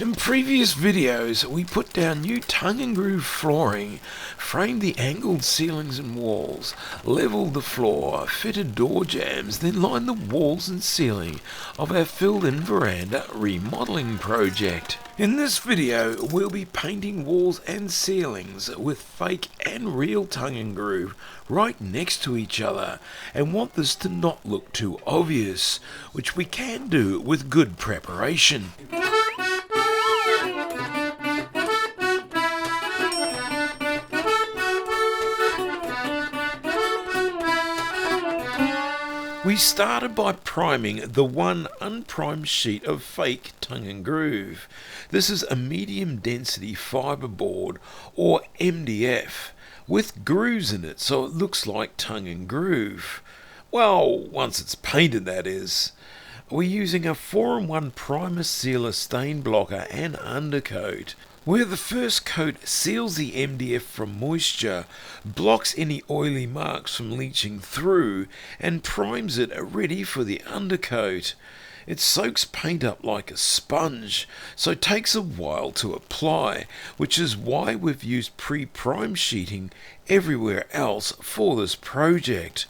In previous videos, we put down new tongue and groove flooring, framed the angled ceilings and walls, leveled the floor, fitted door jambs, then lined the walls and ceiling of our filled-in veranda remodeling project. In this video, we'll be painting walls and ceilings with fake and real tongue and groove right next to each other, and want this to not look too obvious, which we can do with good preparation. We started by priming the one unprimed sheet of fake tongue and groove. This is a medium density fiberboard, or MDF, with grooves in it so it looks like tongue and groove. Well, once it's painted, that is. We're using a 4-in-1 primer sealer stain blocker and undercoat, where the first coat seals the MDF from moisture, blocks any oily marks from leaching through, and primes it ready for the undercoat. It soaks paint up like a sponge, so it takes a while to apply, which is why we've used pre-prime sheeting everywhere else for this project.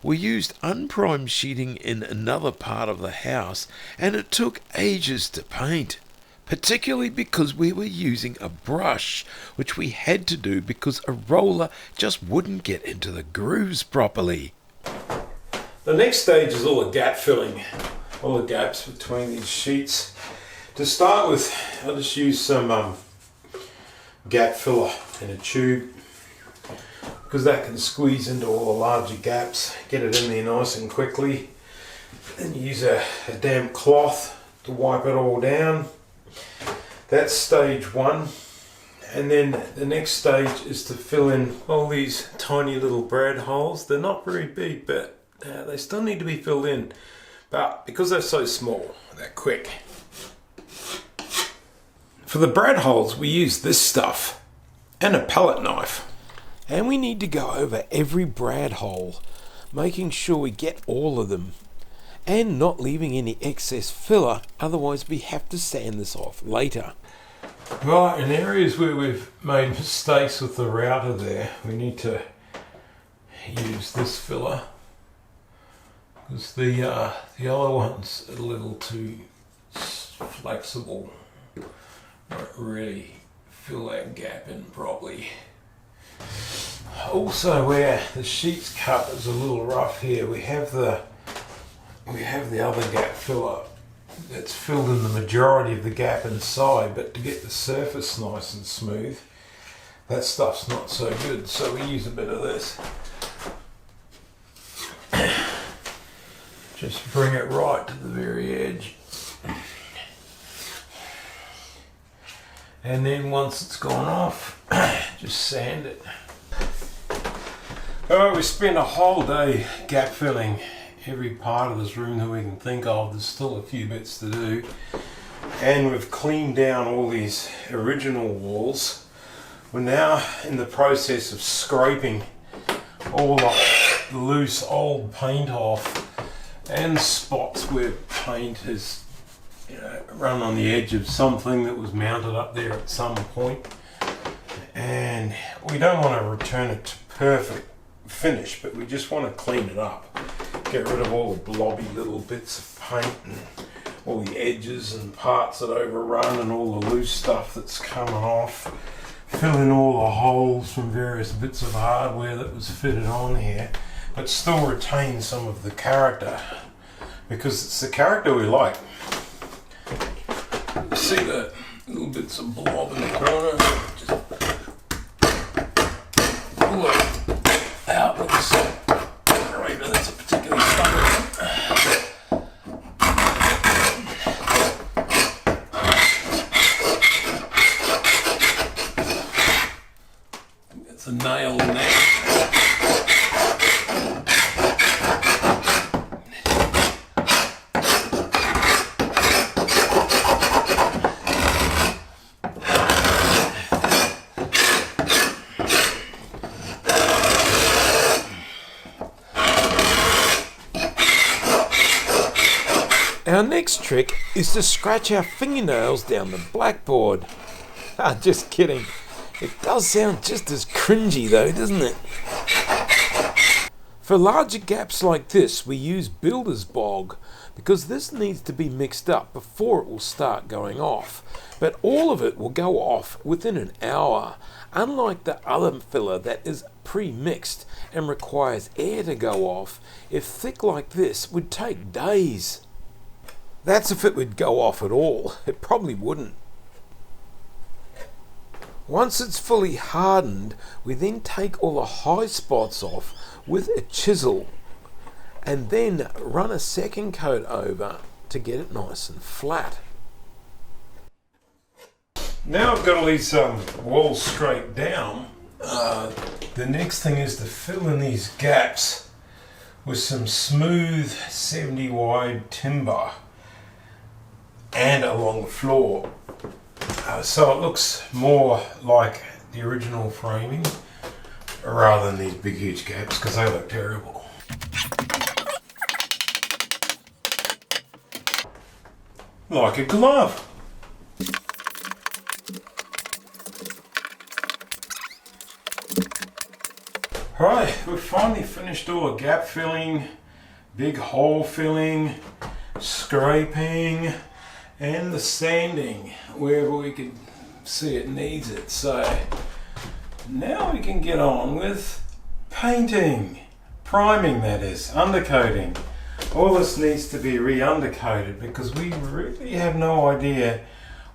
We used unprimed sheeting in another part of the house, and it took ages to paint. Particularly because we were using a brush, which we had to do because a roller just wouldn't get into the grooves properly. The next stage is all the gap filling, all the gaps between these sheets. To start with, I'll just use some gap filler in a tube, because that can squeeze into all the larger gaps, get it in there nice and quickly. Then use a damp cloth to wipe it all down. That's stage one, and then the next stage is to fill in all these tiny little brad holes. They're not very big, but they still need to be filled in, but because they're so small, they're quick. For the brad holes, we use this stuff and a palette knife, and we need to go over every brad hole, making sure we get all of them and not leaving any excess filler, otherwise we have to sand this off later. Right, in areas where we've made mistakes with the router there, we need to use this filler, because the other one's a little too flexible. Won't really fill that gap in properly. Also, where the sheet's cut is a little rough here, we have the other gap filler that's filled in the majority of the gap inside, but to get the surface nice and smooth, that stuff's not so good, so we use a bit of this. Just bring it right to the very edge. And then once it's gone off, just sand it. Alright, we spent a whole day gap filling every part of this room that we can think of. There's still a few bits to do, and we've cleaned down all these original walls. We're now in the process of scraping all the loose old paint off, and spots where paint has run on the edge of something that was mounted up there at some point, and we don't want to return it to perfect finish, but we just want to clean it up. Get rid of all the blobby little bits of paint and all the edges and parts that overrun and all the loose stuff that's coming off. Fill in all the holes from various bits of hardware that was fitted on here, but still retain some of the character, because it's the character we like. You see the little bits of blob in the corner? Just pull it out with this grater that's a particularly stubborn. It's a nail in there. Our next trick is to scratch our fingernails down the blackboard. Ah, just kidding. It does sound just as cringy though, doesn't it? For larger gaps like this, we use builder's bog because this needs to be mixed up before it will start going off. But all of it will go off within an hour, unlike the other filler that is pre-mixed and requires air to go off. If thick like this, would take days. That's if it would go off at all. It probably wouldn't. Once it's fully hardened, we then take all the high spots off with a chisel and then run a second coat over to get it nice and flat. Now I've got all these walls straight down, the next thing is to fill in these gaps with some smooth 70 wide timber and along the floor. So it looks more like the original framing rather than these big huge gaps because they look terrible. Like a glove. Right, we've finally finished all the gap filling, big hole filling, scraping and the sanding wherever we can see it needs it. So now we can get on with painting, priming that is, undercoating. All this needs to be re-undercoated because we really have no idea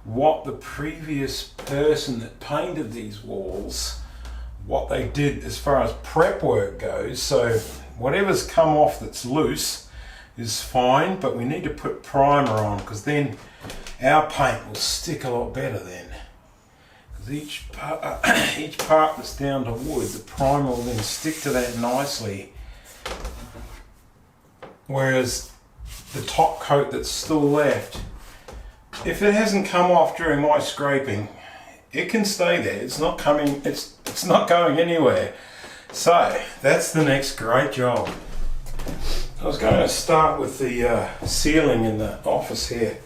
what the previous person that painted these walls, what they did as far as prep work goes. So whatever's come off that's loose is fine, but we need to put primer on because then our paint will stick a lot better then. Because each part that's down to wood, the primer will then stick to that nicely. Whereas the top coat that's still left, if it hasn't come off during my scraping, it can stay there. It's not coming, it's not going anywhere. So that's the next great job. I was going to start with the ceiling in the office here.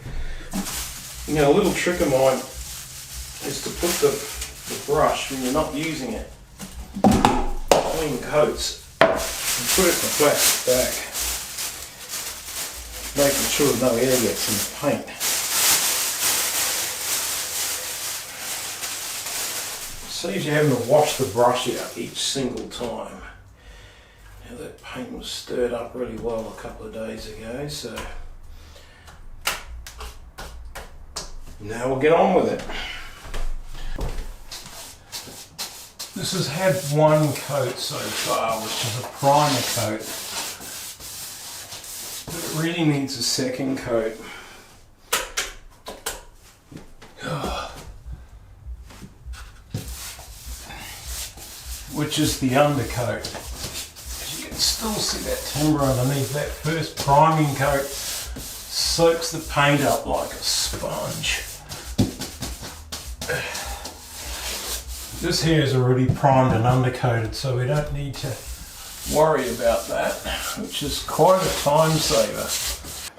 Now a little trick of mine is to put the brush, when you're not using it, clean coats, and put it in the plastic bag, making sure no air gets in the paint. Saves you having to wash the brush out each single time. Now that paint was stirred up really well a couple of days ago, so now we'll get on with it. This has had one coat so far, which is a primer coat, but it really needs a second coat. Which is the undercoat. As you can still see that timber underneath. That first priming coat soaks the paint up like a sponge. This here is already primed and undercoated, so we don't need to worry about that, which is quite a time saver.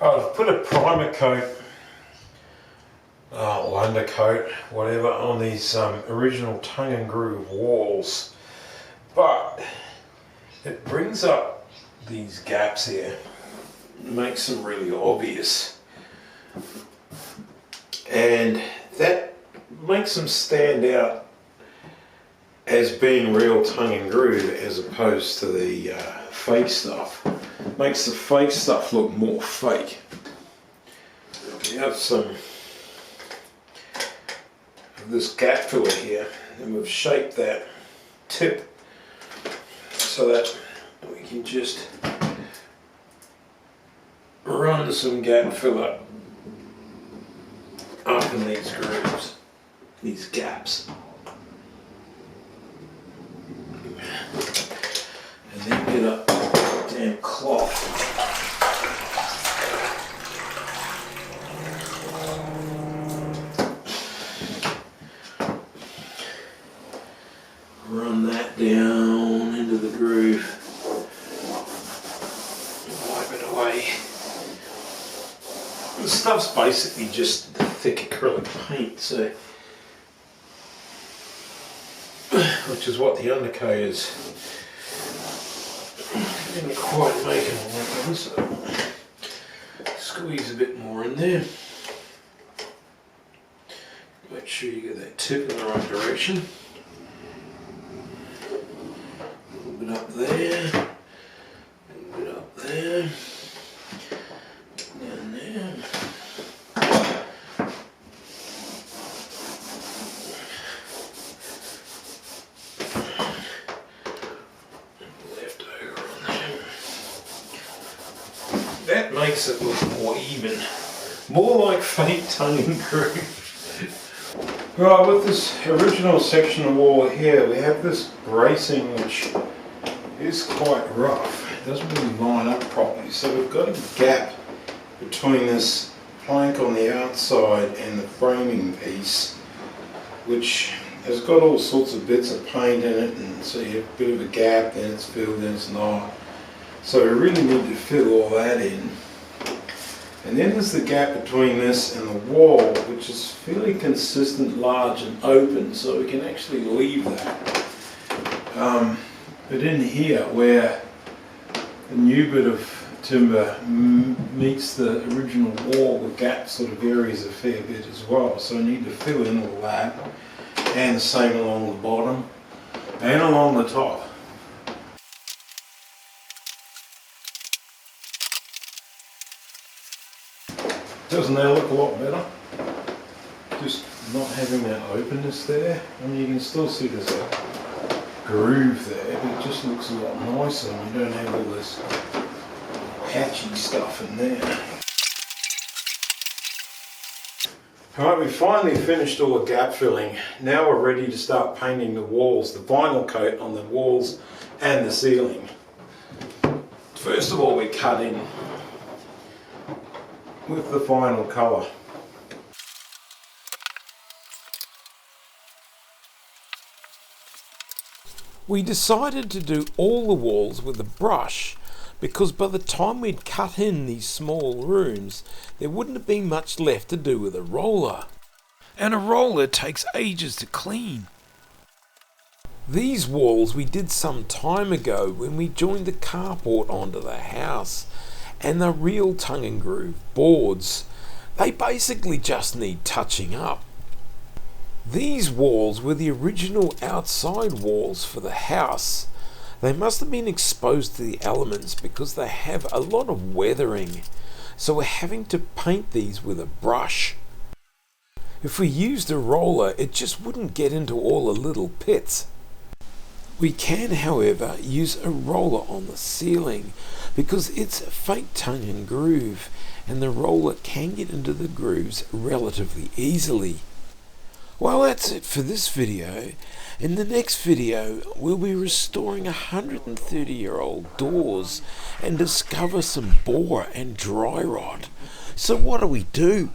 I've put a primer coat, or undercoat, whatever, on these original tongue and groove walls. But it brings up these gaps here, makes them really obvious, and that makes them stand out as being real tongue and groove as opposed to the fake stuff. Makes the fake stuff look more fake. We have some of this gap filler here, and we've shaped that tip so that we can just run some gap filler up in these grooves, these gaps. And then get a damn cloth. Run that down into the groove. Wipe it away. The stuff stuff's basically just thick acrylic paint, so which is what the undercoat is. Didn't quite make it all that one, so squeeze a bit more in there. Make sure you get that tip in the right direction. A little bit up there, a little bit up there, down there. Left over on there. That makes it look more even, more like fake tongue and groove. Right, with this original section of wall here, we have this bracing which is quite rough. It doesn't really line up properly, so we've got a gap between this plank on the outside and the framing piece, which has got all sorts of bits of paint in it, and so you have a bit of a gap, then it's filled, then it's not. So we really need to fill all that in. And then there's the gap between this and the wall, which is fairly consistent, large and open, so we can actually leave that. But in here, where the new bit of timber meets the original wall, the gap sort of varies a fair bit as well. So I need to fill in all that, and the same along the bottom and along the top. Doesn't that look a lot better? Just not having that openness there. I mean, you can still see there's a groove there, but it just looks a lot nicer and you don't have all this patchy stuff in there. Alright, we finally finished all the gap filling. Now we're ready to start painting the walls, the vinyl coat on the walls and the ceiling. First of all, we cut in with the final colour. We decided to do all the walls with a brush because by the time we'd cut in these small rooms, there wouldn't have been much left to do with a roller. And a roller takes ages to clean. These walls we did some time ago when we joined the carport onto the house, and the real tongue and groove boards, they basically just need touching up. These walls were the original outside walls for the house. They must have been exposed to the elements because they have a lot of weathering, so we're having to paint these with a brush. If we used a roller, it just wouldn't get into all the little pits. We can, however, use a roller on the ceiling because it's fake tongue and groove, and the roller can get into the grooves relatively easily. Well, that's it for this video. In the next video, we'll be restoring 130-year-old doors and discover some boar and dry rot. So what do?